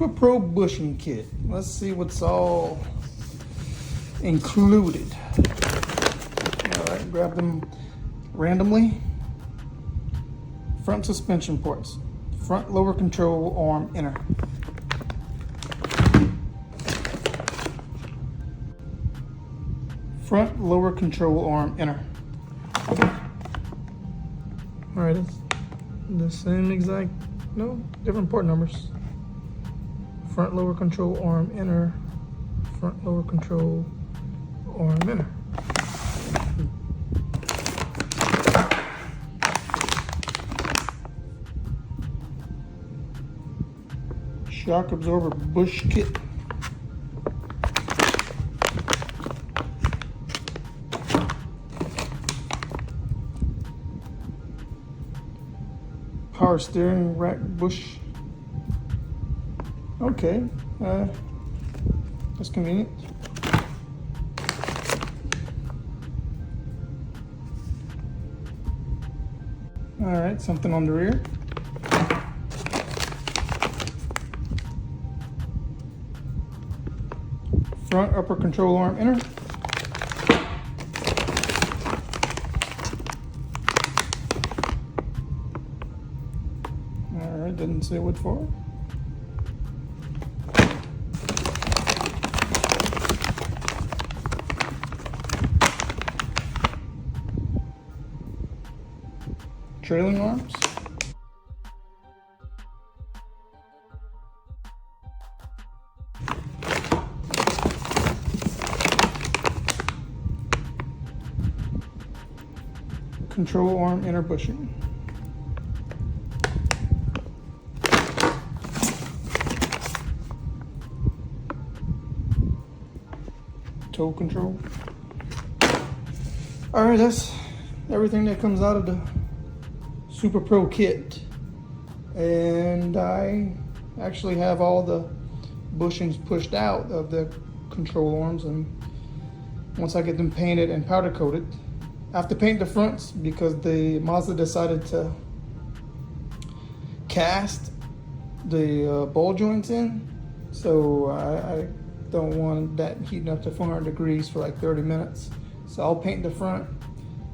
Super Pro bushing kit. Let's see what's all included. All right, grab them randomly. Front suspension ports. Front lower control arm inner. Front lower control arm inner. All right, it's the same exact, no, different port numbers. Front lower control arm inner, front lower control arm inner. Shock absorber bush kit. Power steering rack bush. Okay, that's convenient. All right, something on the rear. Front upper control arm inner. All right, didn't say what for. Trailing arms. Control arm inner bushing. Toe control. All right, that's everything that comes out of the Super Pro kit. And I actually have all the bushings pushed out of the control arms, and once I get them painted and powder coated, I have to paint the fronts because the Mazda decided to cast the ball joints in, so I don't want that heating up to 400 degrees for like 30 minutes. So I'll paint the front,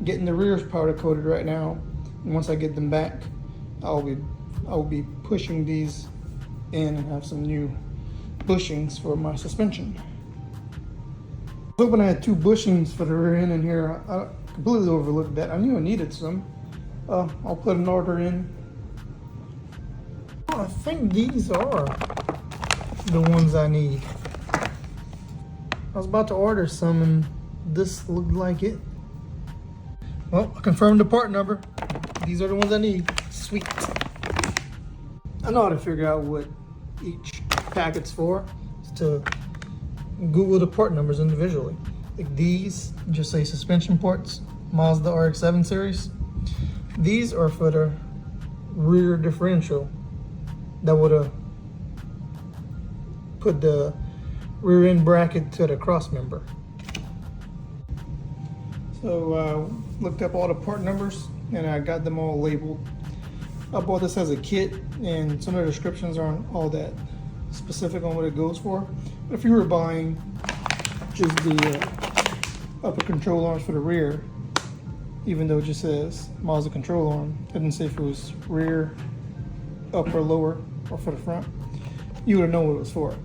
getting the rears powder coated right now, and once I get them back, I'll be pushing these in and have some new bushings for my suspension. I was hoping I had 2 bushings for the rear end in here. I completely overlooked that. I knew I needed some. I'll put an order in. Oh, I think these are the ones I need. I was about to order some and this looked like it. Well, I confirmed the part number. These are the ones I need. Sweet. I know how to figure out what each packet's for. It's to Google the part numbers individually. Like these just say suspension ports, Mazda RX-7 series. These are for the rear differential that would have put the rear end bracket to the Crossmember. So looked up all the part numbers and I got them all labeled. I bought this as a kit, and some of the descriptions aren't all that specific on what it goes for. But if you were buying just the upper control arms for the rear, even though it just says Mazda control arm, it didn't say if it was rear, upper, lower, or for the front, you would have known what it was for.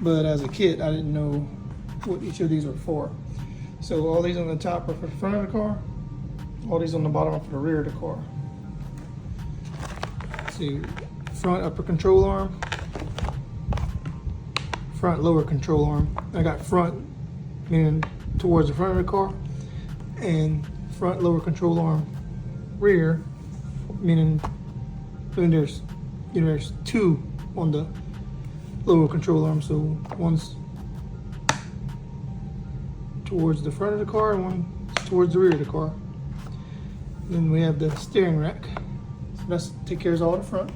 But as a kit, I didn't know what each of these were for. So all these on the top are for the front of the car, all these on the bottom are for the rear of the car. See, front upper control arm, front lower control arm. I got front meaning towards the front of the car, and front lower control arm rear meaning there's there's 2 on the lower control arm, so one's towards the front of the car and one's towards the rear of the car. Then we have the steering rack. So that's take care of all the front.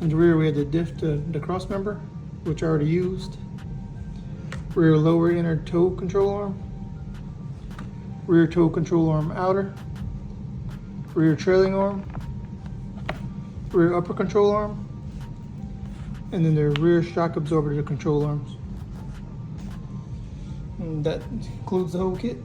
In the rear we have the the Crossmember, which I already used. Rear lower inner toe control arm. Rear toe control arm outer. Rear trailing arm. Rear upper control arm. and then the rear shock absorber to the control arms. And that includes the whole kit.